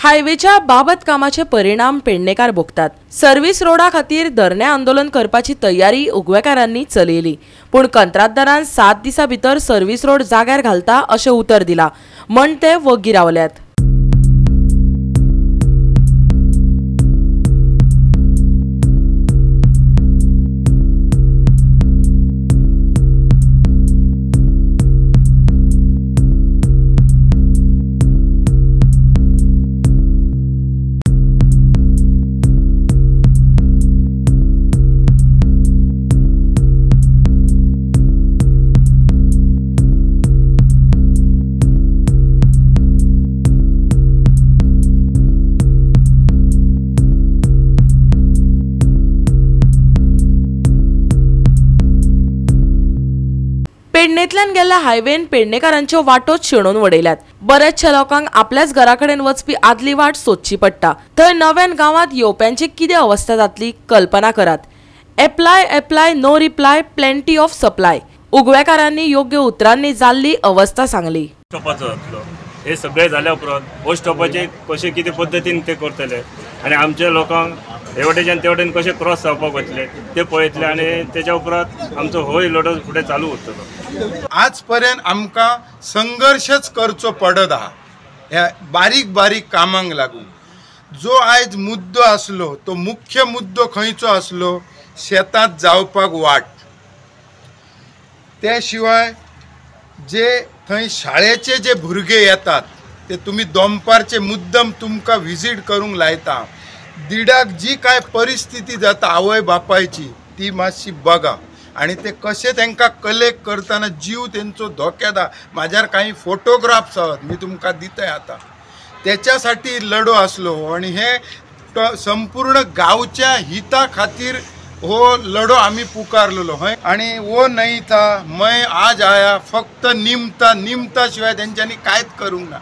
हायवेच्या बाबत कामाचे परिणाम पेडणेकार भोगतात। सर्व्हिस रोडा खातीर धरणे आंदोलन करपाची तयारी उगवेकारांनी चलयली, पूण कंत्राटदारान 7 दिसां भितर सर्व्हिस रोड जाग्यार घालता अशें उतर दिला म्हण ते वग्गी रावल्यात। पेडणेंतल्यान गेल्ल्या हायवेन पेडणेकारांच्यो वाटोच शेणून वडयल्यात। बरेचशे लोकांक आपल्याच घराकडेन वचपी आदली वाट सोदची पडटा। थंय नव्यान गांवांत येवप्यांची कितें अवस्था जातली कल्पना करात। Apply no reply plenty of supply. उगवेकारांनी योग्य उतरांनी जाल्ली अवस्था सांगली। हे सगळे झाल्या उपरांत पोस्ट स्टॉपाचे कशे कितें पद्दतीन ते करतले आनी आमच्या लोकांक हे वटेच्यान ते वटेन कशे क्रॉस जावपाक वतले ते पळयतले आनी तेच्या उपरांत आमचो होय लढो फुडें चालू उरतलो। आज पर्यंत आमकां संघर्षच करचो पडत आहा ह्या बारीक बारीक कामांक लागून। जो आयज मुद्दो आसलो तो मुख्य मुद्दो खंयचो आसलो, शेतात जावपाक वाट। त्या शिवाय जे थंय शाळेचे जे भुरगे येतात ते तुम्ही दोंपारचे मुद्दम तुमकां विजीट करूंक लायता। दिडाक जी काय परिस्थिती जाता आवय बापायची ती मातशी बघा आणि ते कसे तांकां कलेक्ट करतना जीव तेंचो धोक्यात आहा। म्हाज्यार काही फोटोग्राफ्स आहात, मी तुमकां दितय आता। त्याच्यासाठी लढो आसलो आणि हे संपूर्ण गावच्या हिता खातीर हो लढो आम्ही पुकारलेलो हय। आणि वो नहीं था मैं आज आया फक्त निमता शिवाय त्यांच्यानी कांयच करूंक ना।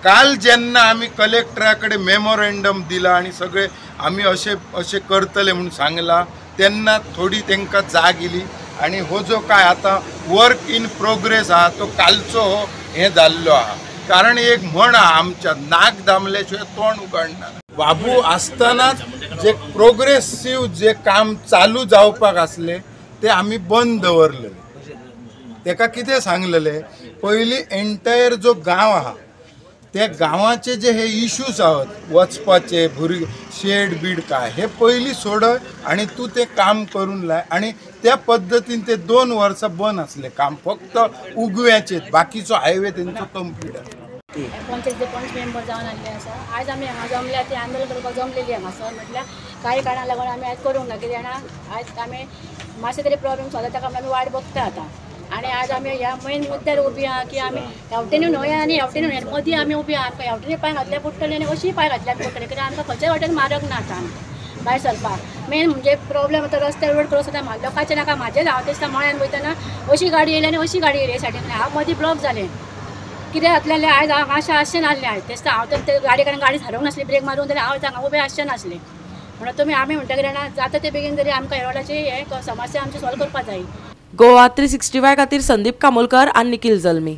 काल जेन्ना आम्ही कलेक्टराकडे मेमोरेंडम दिला आणि सगळे आम्ही असे करतले म्हणून सांगला तेन्ना थोडी तांकां जाग येली आणि हो जो काय आता वर्क इन प्रोग्रेस आहा तो कालचो हो हे जाल्लो आहा। कारण एक म्हण आहा आमच्या, नाक दामल्याशिवाय तोंड उगडना। बाबू आसतनाच जे प्रोग्रेसिव्ह जे काम चालू जावपाक आसले ते आम्ही बंद दवरलेले। तेका कितें सांगलेले, पयली एंटायर जो गांव आहा त्या गांवाचे जे हे इश्यूज आहात वचपाचे भुरगे शेड बीड काय हे पयली सोडय आणि तू ते काम करून लाय। आणि त्या पद्धतीन ते 2 वर्सां बंद आसले काम, फक्त उगव्याचे, बाकीचो हायवे तेंचो कंप्लीट आसा। पंचायतीचे पंच मेंबर जावन आसले आसा। आज आमी हांगा जमल्या ती आंदोलन करपाक जमलेली हांगासर, म्हटल्यार कांय कारणां लागून आमी आज करूंक ना, कित्याक जाणा आज आमी मातशे तरी प्रॉब्लेम सॉल्व जाता आमी वाट बघता आतां। आणि आज आमी ह्या मेन मुद्द्यार उबी आहा की आमी हेवटेनूय न्हय आनी हेवटेनूय न्हय, मदीं आमी उबी आहा। आमकां हेवटेनूय पांय घातले पडटले आनी अशीय पांय घातल्या पडटले, कित्याक आमकां खंयच्याय वाटेन मार्ग ना आतां भायर सरपाक। मेन म्हणजे प्रॉब्लेम आतां रस्त्यार रोड क्रॉस जाता लोकांचे नाका म्हाजेच। हांव दिसता मळ्यान वयतना अशी गाडी येयली आनी अशी गाडी येयली हे सायडीन, हांव मदीं ब्लॉक जालें। कितें जातलें आयज हांव मातशें आसचें नासलें आयज, दिसता हांव तर ते गाडी कारण गाडी थारोवंक नासली ब्रेक मारून, जाल्यार हांव हांगा उबें आसचें नासलें। म्हणून तुमी आमी म्हणटा कितें जाणा जाता ते बेगीन तरी आमकां ह्या रोडाची हे समस्या आमची सॉल्व करपाक जाय। गोवा 365 खातीर संदीप कामोलकर आनी निखिल जल्मी।